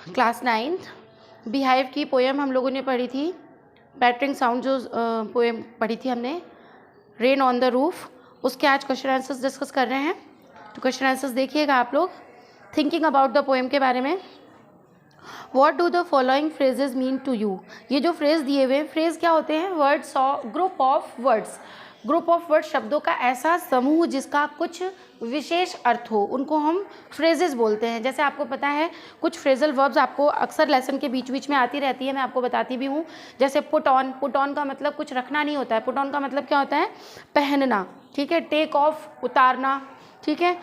Class 9th beehive की poem हम लोगों ने पढ़ी थी। पैटरिंग साउंड जो पोएम पढ़ी थी हमने, रेन ऑन द रूफ, उसके आज क्वेश्चन आंसर्स डिस्कस कर रहे हैं। तो क्वेश्चन आंसर्स देखिएगा आप लोग, थिंकिंग अबाउट द पोएम के बारे में। What do the following phrases mean to you. ये जो फ्रेज दिए हुए हैं, फ्रेज क्या होते हैं? वर्ड्स और group of words. Group of word शब्दों का ऐसा समूह जिसका कुछ विशेष अर्थ हो, उनको हम फ्रेजेस बोलते हैं। जैसे आपको पता है कुछ फ्रेजल वर्ब्स आपको अक्सर लेसन के बीच बीच में आती रहती है, मैं आपको बताती भी हूँ। जैसे पुट ऑन, पुट ऑन का मतलब कुछ रखना नहीं होता है, पुट ऑन का मतलब क्या होता है? पहनना, ठीक है। टेक ऑफ, उतारना, ठीक है।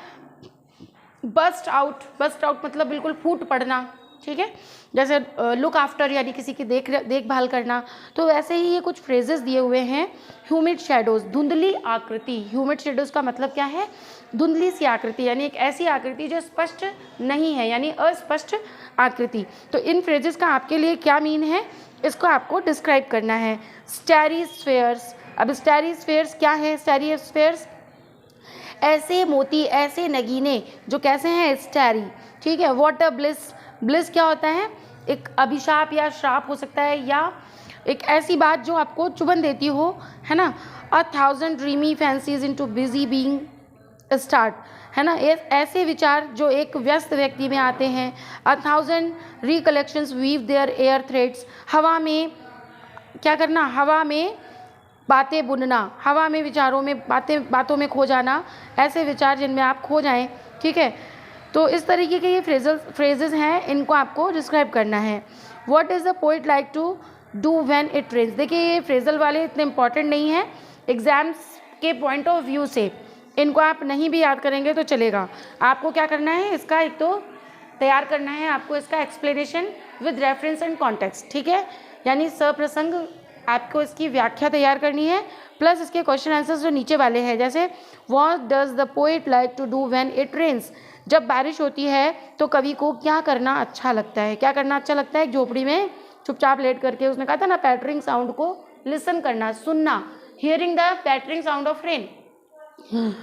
बस्ट आउट, बस्ट आउट मतलब बिल्कुल फूट पड़ना, ठीक है। जैसे लुक आफ्टर यानी किसी की देखभाल करना। तो वैसे ही ये कुछ फ्रेजेस दिए हुए हैं। ह्यूमिड शेडोज, धुंधली आकृति। ह्यूमिड शेडोज का मतलब क्या है? धुंधली सी आकृति, यानी एक ऐसी आकृति जो स्पष्ट नहीं है, यानी अस्पष्ट आकृति। तो इन फ्रेजेस का आपके लिए क्या मीन है, इसको आपको डिस्क्राइब करना है। स्टेरिस्फेयर्स, अब स्टेरिस्फेयर्स क्या है? स्टेरिस्फेयर्स ऐसे मोती, ऐसे नगीने जो कैसे हैं? स्टेरी, ठीक है। वाटर ब्लिस, ब्लिस क्या होता है? एक अभिशाप या श्राप हो सकता है, या एक ऐसी बात जो आपको चुभन देती हो, है ना। 1000 dreamy fancies into busy being start, है ना। ऐसे विचार जो एक व्यस्त व्यक्ति में आते हैं। 1000 recollections weave their air threads, हवा में क्या करना? हवा में बातें बुनना, हवा में विचारों में बातों में खो जाना, ऐसे विचार जिनमें आप खो जाएं, ठीक है। तो इस तरीके के ये फ्रेजेस हैं, इनको आपको डिस्क्राइब करना है। What is the poet like to do when it rains. देखिए ये फ्रेजल वाले इतने इंपॉर्टेंट नहीं है एग्जाम्स के पॉइंट ऑफ व्यू से, इनको आप नहीं भी याद करेंगे तो चलेगा। आपको क्या करना है, इसका एक तो तैयार करना है आपको इसका explanation with reference and context, ठीक है। यानी सप्रसंग आपको इसकी व्याख्या तैयार करनी है, प्लस इसके क्वेश्चन आंसर्स जो नीचे वाले हैं। जैसे what does the poet like to do when it rains, जब बारिश होती है तो कवि को क्या करना अच्छा लगता है? क्या करना अच्छा लगता है? एक झोपड़ी में चुपचाप लेट करके, उसने कहा था ना, पैटरिंग साउंड को लिसन करना, सुनना, hearing the पैटरिंग sound of rain.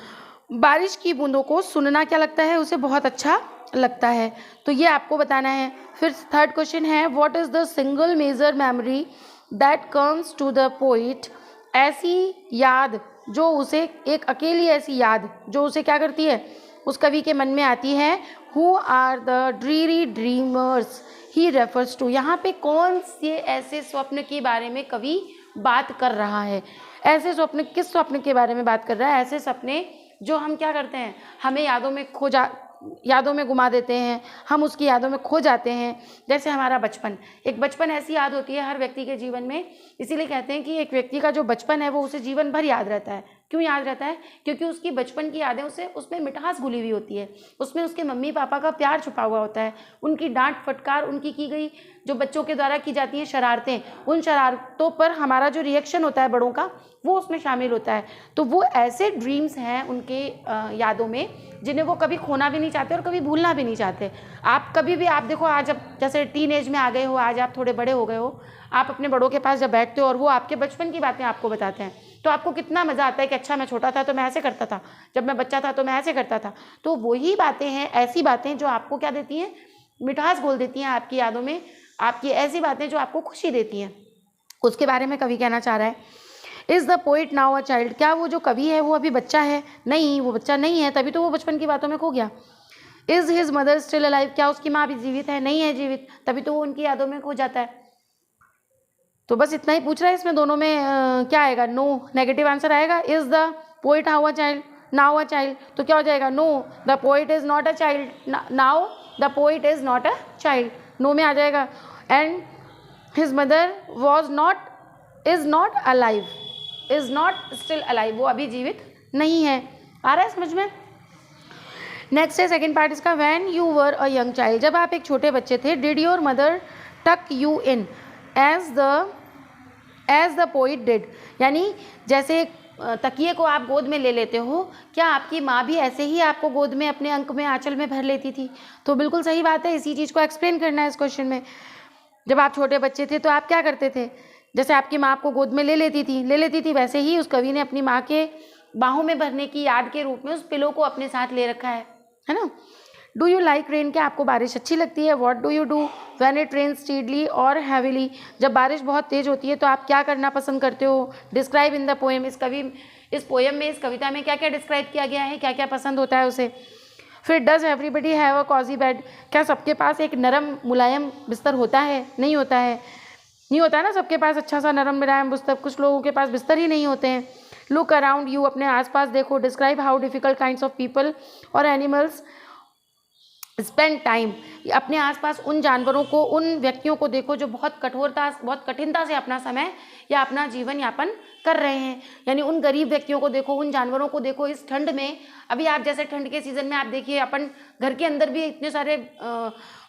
बारिश की बूंदों को सुनना क्या लगता है? उसे बहुत अच्छा लगता है। तो ये आपको बताना है। फिर थर्ड क्वेश्चन है, what is the single major memory that comes to the poet. ऐसी याद जो उसे, एक अकेली ऐसी याद जो उसे क्या करती है, उस कवि के मन में आती है। Who are the dreary dreamers he refers to, यहाँ पे कौन से ऐसे स्वप्न के बारे में कवि बात कर रहा है? ऐसे स्वप्न, किस स्वप्न के बारे में बात कर रहा है? ऐसे सपने जो हम क्या करते हैं, हमें यादों में घुमा देते हैं, हम उसकी यादों में खो जाते हैं। जैसे हमारा बचपन, एक बचपन ऐसी याद होती है हर व्यक्ति के जीवन में। इसीलिए कहते हैं कि एक व्यक्ति का जो बचपन है वो उसे जीवन भर याद रहता है। क्यों याद रहता है? क्योंकि उसकी बचपन की यादें उसमें मिठास घुली हुई होती है, उसमें उसके मम्मी पापा का प्यार छुपा हुआ होता है, उनकी डांट फटकार, उनकी की गई जो बच्चों के द्वारा की जाती हैं शरारतें, उन शरारतों पर हमारा जो रिएक्शन होता है बड़ों का, वो उसमें शामिल होता है। तो वो ऐसे ड्रीम्स हैं उनके यादों में जिन्हें वो कभी खोना भी नहीं चाहते और कभी भूलना भी नहीं चाहते। आप कभी भी, आप देखो आज, अब जैसे टीन एज में आ गए हो, आज आप थोड़े बड़े हो गए हो, आप अपने बड़ों के पास जब बैठते हो और वो आपके बचपन की बातें आपको बताते हैं तो आपको कितना मज़ा आता है कि अच्छा मैं छोटा था तो मैं ऐसे करता था, जब मैं बच्चा था तो मैं ऐसे करता था। तो वही बातें हैं, ऐसी बातें जो आपको क्या देती हैं, मिठास घोल देती हैं आपकी यादों में, आपकी ऐसी बातें जो आपको खुशी देती हैं, उसके बारे में कवि कहना चाह रहा है। Is the poet now a child, क्या वो जो कवि है वो अभी बच्चा है? नहीं, वो बच्चा नहीं है, तभी तो वो बचपन की बातों में खो गया। Is his mother still alive, क्या उसकी माँ भी जीवित है? नहीं है जीवित, तभी तो वो उनकी यादों में खो जाता है। तो बस इतना ही पूछ रहा है, इसमें दोनों में क्या आएगा? नो, नेगेटिव आंसर आएगा। Is the poet now a child, तो क्या हो जाएगा? No, the poet is not a child, now the poet is not a child, no में आ जाएगा। And his mother is not alive, is not still alive, वो अभी जीवित नहीं है। आ रहा है समझ में? नेक्स्ट है सेकेंड पार्ट इसका, when you were a young child, जब आप एक छोटे बच्चे थे। Did your mother tuck you in as the poet did, यानी जैसे तकिए को आप गोद में ले लेते हो, क्या आपकी माँ भी ऐसे ही आपको गोद में अपने अंक में आंचल में भर लेती थी? तो बिल्कुल सही बात है, इसी चीज़ को एक्सप्लेन करना है इस क्वेश्चन में। जब आप छोटे बच्चे थे तो आप क्या करते थे? जैसे आपकी माँ आपको गोद में ले लेती थी, वैसे ही उस कवि ने अपनी माँ के बाहों में भरने की याद के रूप में उस पिलो को अपने साथ ले रखा है ना। डू यू लाइक रेन, क्या आपको बारिश अच्छी लगती है? What do you do when it rains steadily और हैवीली, जब बारिश बहुत तेज़ होती है तो आप क्या करना पसंद करते हो? डिस्क्राइब इन द पोएम, इस पोएम में, इस कविता में क्या क्या डिस्क्राइब किया गया है, क्या क्या पसंद होता है उसे। फिर does everybody have a cosy bed, क्या सबके पास एक नरम मुलायम बिस्तर होता है? नहीं होता है, नहीं होता है ना सबके पास अच्छा सा नरम मुलायम बिस्तर, कुछ लोगों के पास बिस्तर ही नहीं होते हैं। लुक अराउंड यू, अपने आसपास देखो। Describe how difficult kinds of people और एनिमल्स स्पेंड टाइम, अपने आसपास उन जानवरों को, उन व्यक्तियों को देखो जो बहुत कठिनता से अपना समय या अपना जीवन यापन कर रहे हैं। यानी उन गरीब व्यक्तियों को देखो, उन जानवरों को देखो इस ठंड में। अभी आप जैसे ठंड के सीज़न में आप देखिए, अपन घर के अंदर भी इतने सारे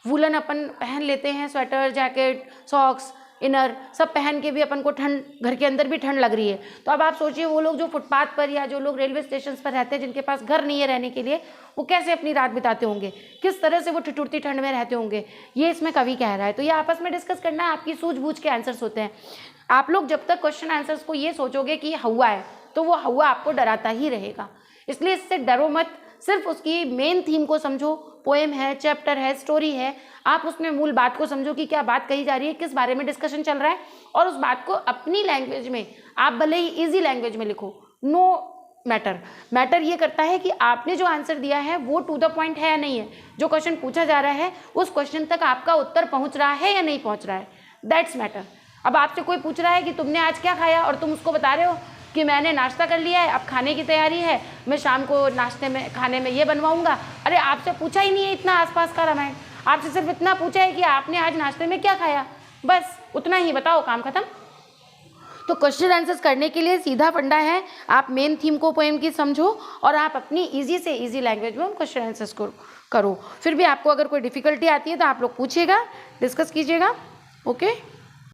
वूलन अपन पहन लेते हैं, स्वेटर, जैकेट, सॉक्स, इनर सब पहन के भी अपन को ठंड, घर के अंदर भी ठंड लग रही है। तो अब आप सोचिए वो लोग जो फुटपाथ पर या जो लोग रेलवे स्टेशन पर रहते हैं, जिनके पास घर नहीं है रहने के लिए, वो कैसे अपनी रात बिताते होंगे, किस तरह से वो ठिठुरती ठंड में रहते होंगे, ये इसमें कवि कह रहा है। तो ये आपस में डिस्कस करना है, आपकी सूझबूझ के आंसर्स होते हैं। आप लोग जब तक क्वेश्चन आंसर्स को ये सोचोगे कि हवा है, तो वो हवा आपको डराता ही रहेगा। इसलिए इससे डरो मत, सिर्फ उसकी मेन थीम को समझो। पोएम है, चैप्टर है, स्टोरी है, आप उसमें मूल बात को समझो कि क्या बात कही जा रही है, किस बारे में डिस्कशन चल रहा है, और उस बात को अपनी लैंग्वेज में, आप भले ही ईजी लैंग्वेज में लिखो, नो मैटर ये करता है कि आपने जो आंसर दिया है वो टू द पॉइंट है या नहीं है, जो क्वेश्चन पूछा जा रहा है उस क्वेश्चन तक आपका उत्तर पहुंच रहा है या नहीं पहुंच रहा है, दैट्स मैटर। अब आपसे कोई पूछ रहा है कि तुमने आज क्या खाया, और तुम उसको बता रहे हो कि मैंने नाश्ता कर लिया है, अब खाने की तैयारी है, मैं शाम को नाश्ते में खाने में ये बनवाऊंगा। अरे आपसे पूछा ही नहीं है इतना आसपास का रामायण, आपसे सिर्फ इतना पूछा है कि आपने आज नाश्ते में क्या खाया, बस उतना ही बताओ, काम खत्म। तो क्वेश्चन आंसर्स करने के लिए सीधा फंडा है, आप मेन थीम को पोएम की समझो और आप अपनी ईजी से ईजी लैंग्वेज में क्वेश्चन आंसर्स को करो। फिर भी आपको अगर कोई डिफिकल्टी आती है तो आप लोग पूछिएगा, डिस्कस कीजिएगा। ओके।